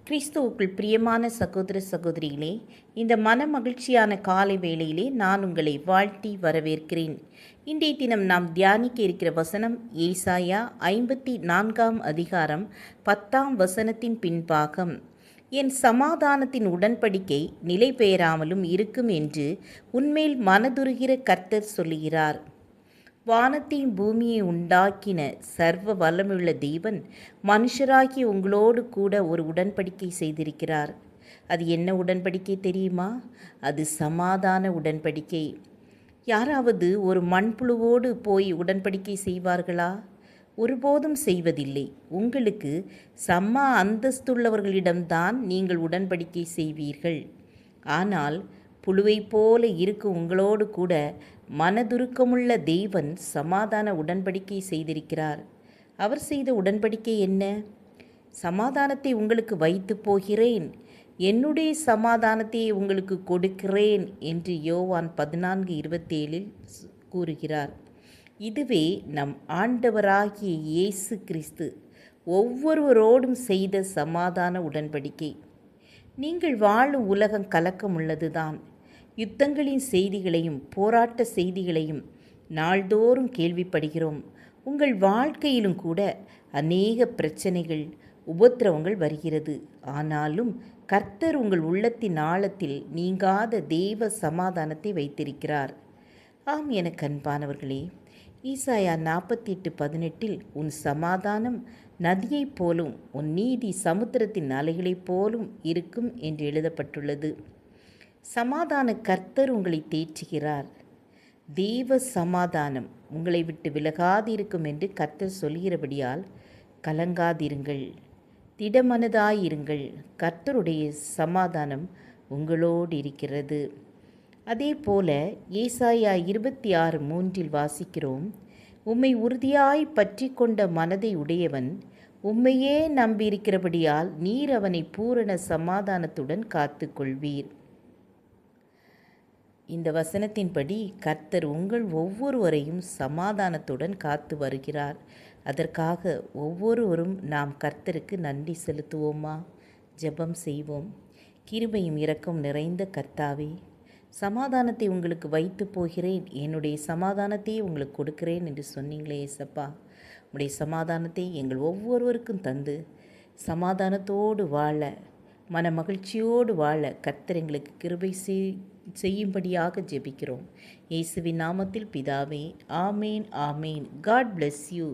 கிறிஸ்துவுக்குள் பிரியமான சகோதர சகோதரிகளே, இந்த மன மகிழ்ச்சியான காலை வேளையிலே நான் உங்களை வாழ்த்தி வரவேற்கிறேன். இன்றைய தினம் நாம் தியானிக்க இருக்கிற வசனம் ஏசாயா 54 அதிகாரம் 10 வசனத்தின் பின்பாகம். என் சமாதானத்தின் உடன்படிக்கை நிலை பெயராமலும் இருக்கும் என்று உன்மேல் மனதுருகிற கர்த்தர் சொல்லுகிறார். வானத்தையும் பூமியை உண்டாக்கின சர்வ வல்லமையுள்ள தேவன் மனுஷராகிய உங்களோடு கூட ஒரு உடன்படிக்கை செய்திருக்கிறார். அது என்ன உடன்படிக்கை தெரியுமா? அது சமாதான உடன்படிக்கை. யாராவது ஒரு மண்புழுவோடு போய் உடன்படிக்கை செய்வார்களா? ஒருபோதும் செய்வதில்லை. உங்களுக்கு சம அந்தஸ்துள்ளவர்களிடம்தான் நீங்கள் உடன்படிக்கை செய்வீர்கள். ஆனால் புழுவைப் போல இருக்கும் உங்களோடு கூட மனதுருக்கமுள்ள தேவன் சமாதான உடன்படிக்கை செய்திருக்கிறார். அவர் செய்த உடன்படிக்கை என்ன? சமாதானத்தை உங்களுக்கு வைத்து போகிறேன், என்னுடைய சமாதானத்தை உங்களுக்கு கொடுக்கிறேன் என்று யோவான் 14:27 கூறுகிறார். இதுவே நம் ஆண்டவராகிய இயேசு கிறிஸ்து ஒவ்வொருவரோடும் செய்த சமாதான உடன்படிக்கை. நீங்கள் வாழும் உலகம் கலக்கம் உள்ளதுதான். யுத்தங்களின் செய்திகளையும் போராட்ட செய்திகளையும் நாள்தோறும் கேள்விப்படுகிறோம். உங்கள் வாழ்க்கையிலும் கூட அநேக பிரச்சனைகள், உபத்திரவங்கள் வருகிறது. ஆனாலும் கர்த்தர் உங்கள் உள்ளத்தின் ஆழத்தில் நீங்காத தேவ சமாதானத்தை வைத்திருக்கிறார். ஆம், எனக்கு அன்பானவர்களே, ஈசாயா 48:18 உன் சமாதானம் நதியைப் போலும் உன் நீதி சமுத்திரத்தின் அலைகளைப் போலும் இருக்கும் என்று எழுதப்பட்டுள்ளது. சமாதான கர்த்தர் உங்களை தேற்றுகிறார். தேவ சமாதானம் உங்களை விட்டு விலகாதிருக்கும் என்று கர்த்தர் சொல்கிறபடியால் கலங்காதிருங்கள், திடமனதாயிருங்கள். கர்த்தருடைய சமாதானம் உங்களோடு இருக்கிறது. அதே போல ஏசாயா 26:3 வாசிக்கிறோம், உம்மை உறுதியாய் பற்றி கொண்ட மனதை உடையவன் உம்மையே நம்பியிருக்கிறபடியால் நீர் அவனை பூரண சமாதானத்துடன் காத்து கொள்வீர். இந்த வசனத்தின்படி கர்த்தர் உங்கள் ஒவ்வொருவரையும் சமாதானத்துடன் காத்து வருகிறார். அதற்காக ஒவ்வொருவரும் நாம் கர்த்தருக்கு நன்றி செலுத்துவோமா? ஜெபம் செய்வோம். கிருபையும் இரக்கம் நிறைந்த கர்த்தாவே, சமாதானத்தை உங்களுக்கு வைத்து போகிறேன், என்னுடைய சமாதானத்தையே உங்களுக்கு கொடுக்கிறேன் என்று சொன்னீங்களே ஏசப்பா. உடைய சமாதானத்தை எங்கள் ஒவ்வொருவருக்கும் தந்து சமாதானத்தோடு வாழ, மன மகிழ்ச்சியோடு வாழ கர்த்தர் எங்களுக்கு கிருபை செய்யும்படியாக ஜெபிக்கிறோம். இயேசுவின் நாமத்தில் பிதாவே, ஆமேன் ஆமேன். God bless you.